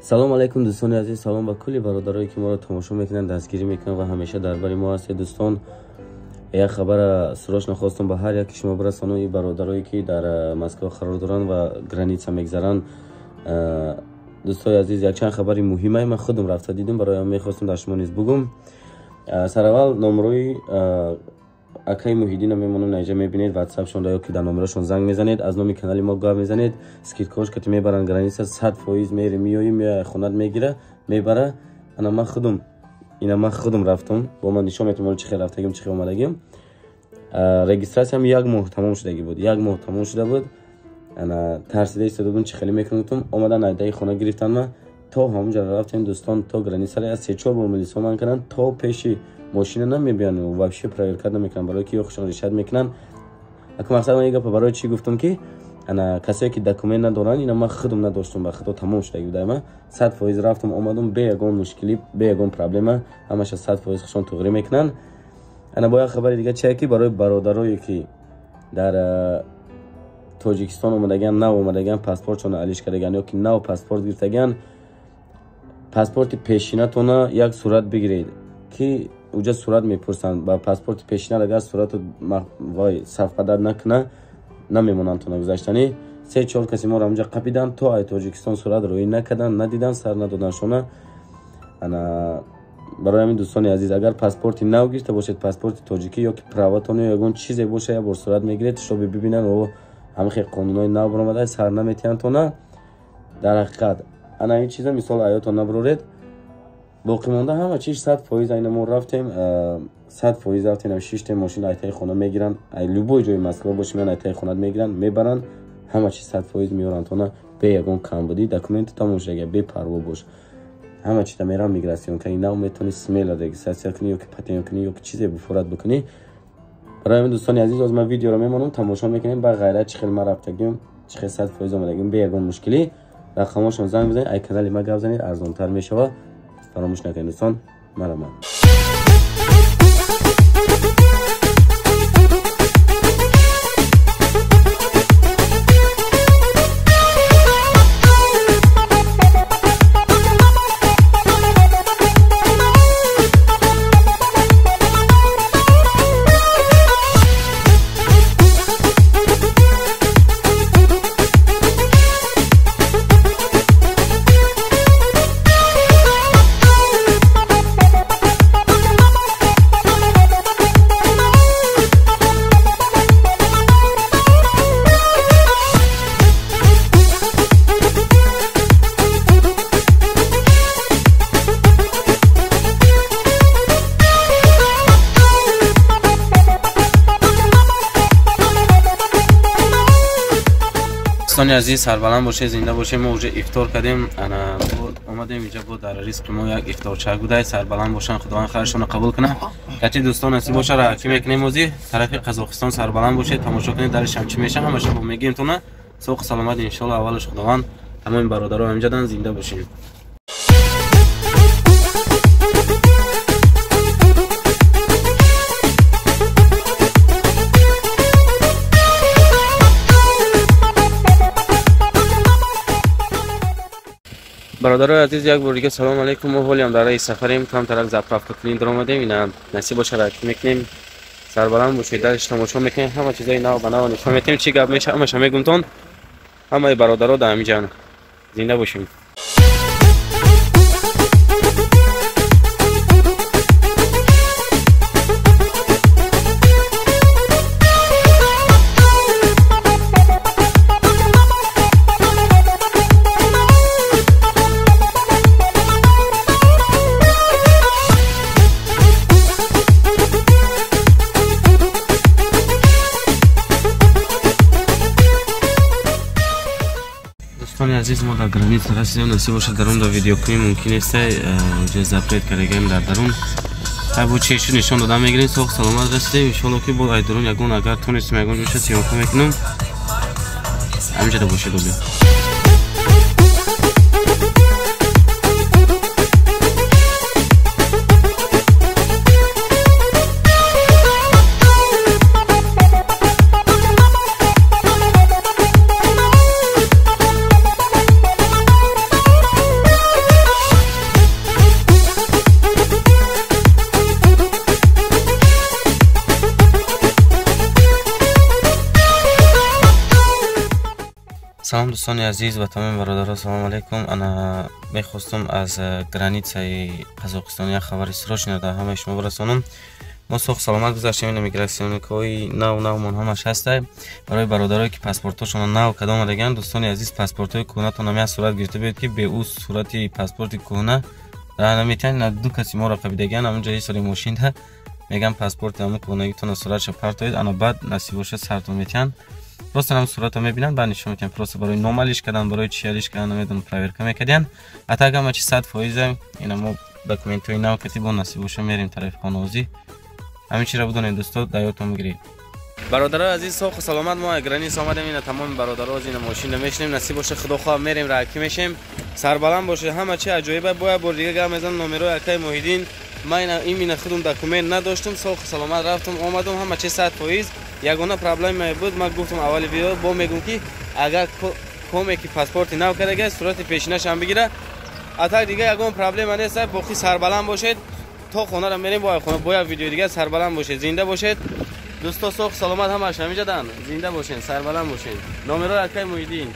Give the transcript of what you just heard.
سلام علیکم دوستان عزیز، سلام با کلی برادرایی که ما رو تماشا میکنن، دستگیری میکنن و همیشه در بر ما هستید. دوستان یک خبر سروش نخواستم به هر یک شما برسانم. این برادرایی که در مسکو قرار دارن و گرانیتسا میگذرن، دوستان عزیز، یک چند خبری مهمه من خودم رفته دیدم، برای میخواستم در شما نیز بگم. سر اول نمروی اکای موحدین میمونن اینجا میبینید، واتساپ شون یا که در نمرشون زنگ میزنید، از نام کانال ما گام میزنید، سکیت کوش که میبرن گرانیتسا 100% میره میای خونت میگیره میبره. من خودم رفتم، با من نشون میتونم چه خیلی رفتگیم چه خیلی اومدگیم. رجیستراسیون هم یک ماه تمام شده بود. انا ترسیده ایستادم چه خیلی میکنم، اومدن ایده خونه گرفتن ما تا همونجا رفتیم. دوستان تا گرانیتسا را از 3-4 بار ملیسا من کردن تا پیشی ماشین نمیبینن و واپس پرایر کارت نمیکنن، برای که خوششون ریشت میکنن. اما مقصد من گپ برای چی گفتم که انا کسایی که دکومنت ندارن، اینا من خودم نداشتم، به خاطر تمام شده بود. من 100% رفتم اومدم به یگان مشکلی به یگان پرابلم همش 100% خوششون توغری میکنن. انا با خبر دیگه چه کی برای برادرایی که در تاجیکستان اومدگن نه اومدگن پاسپورتشون علیش کردگن یا که نه پاسپورت گرفتگن، پاسپورت پیشینتون یک صورت بگیرید که اونجا صورت میپرسن. با پاسپورت پیشینه اگر صورت وای صف قدر نکنه نمیمونن تو گذاشتنی. 3-4 کسی ما رو اونجا قپیدن تا ای تاجیکستان صورت روی نکردن، ندیدن، سر ندادن شونه. انا برای همین دوستان عزیز، اگر پاسپورتی نو گرفته باشید، پاسپورت تاجیکی یا که پراواتون یا یگون چیزی باشه، یا بر صورت میگیرید شو ببینن و همه خیلی قانونای نو برآمده سر نمیتین تو نه. در حقیقت انا این چیزا مثال آیاتون نبرورید، باقی مونده همه چیز 100% اینا ما رفتیم 100% رفتیم 6 تا ماشین ایتای خونه میگیرن، ای لوبوی جای مسکو باشه میان ایتای خونه میگیرن میبرن، همه چیز 100% میارن تو نه. به یگون کم بودی دکومنت تا موشه به پروا باش، همه چیز میرن میگراسیون که اینا میتونی سمیل رجیستراسیون کنی یا که پاتین کنی یا که چیزی بفراد بکنی. برای من دوستان عزیز، از من ویدیو رو میمونم تماشا میکنین، با غیرت چه خیلی ما رفتگیم چه خیلی 100% اومدگیم به یگون مشکلی رقماشون زنگ بزنید، ای کانال ما گپ بزنید، ارزان تر میشه. فراموش نکنید دوستان. مرحبا. دوستان عزیز، سربلند باشه، زنده باشه. ما اونجا افطار کردیم، انا اومدیم اینجا بود در ریسک ما یک افطار چای بوده. سربلند باشن، خداوند خیرشون قبول کنه. کچی دوستان نصیب باشه را کی میکنیم موزی طرف قزاقستان سربلند باشه، تماشا کنید درش هم چی میشه، همش با میگیم تو نه. سوق سلامت ان شاء الله. اولش خداوند تمام برادرها همینجا دن زنده باشین. برادرای عزیز، یک بار دیگه سلام علیکم. ما حالی هم در راه سفریم، کم طرف زپرافت کلین در اومدیم. اینا نصیب باشه رک میکنیم، سربلند باشید، درش تماشا میکنیم، همه چیزای نو بنا نشون میدیم چی گپ میشه، همش میگم تون همه برادرها در همینجا زنده باشیم. دوستان عزیز، ما در گرانیتسا رسیدیم. نصیب باشه درون در ویدیو کنیم ممکن است اونجا زپریت کردیم در درون ابو چیشو نشون دادم میگیرین. سوق سلامت رسیدیم ان شاء الله که با درون یگون اگر تونستیم یگون روش سیاکو میکنم همینجا باشه دوباره. دوستان عزیز و تمام برادران سلام علیکم. انا میخواستم از گرانیتسای قزاقستان یک خبر سرشن در همه شما برسانم. ما سوخ سلامت گذاشتیم این میگراسیون کوی نو من همش هسته برای برادرایی که پاسپورتشون نو کدام آمدگان. دوستان عزیز پاسپورتای کهنه تو نمیاد صورت گرفته بود که به او صورتی پاسپورت کهنه نمیتونن دو کسی ما را قبیدگان همونجا سری ماشین ده میگم پاسپورت همون کهنگیتون صورتش پرتاید انا بعد نصیبش سرتون میتن راست هم صورت رو میبینن بعد نشون میتن پروسه برای نورمالش کردن برای چیالیش کردن نمیدونم پرایر کمی کردن حتی اگه ما چی 100% اینا ما دکومنت های نو کتی با نصیبش میریم طرف خانوادگی همین چی را بدونید دوستان دایاتون میگیرید. برادرای عزیز سوخ سلامت ما گرانی آمدیم اینا تمام برادرها از این ماشین میشنیم نصیب باشه خدا خواه میریم راکی میشیم سربلند باشه همه چی عجایبه باید بار دیگه گام میزنم نمره اکای موحدین من این خودم دکومنت نداشتم سوخ سلامت رفتم اومدم همه چی 100% یگانه پرابلم بود من گفتم اول ویدیو با میگم که اگر کومه کی پاسپورت نو کرده صورت پیشینش هم بگیره اتا دیگه یگان پرابلم نیست باقی سربلند باشید تا خونه را میریم باید ویدیو دیگه سربلند باشید زنده باشید دوستا سوخ سلامت همش همیشه دان زنده باشین سربلند باشین نمره اکای موحدین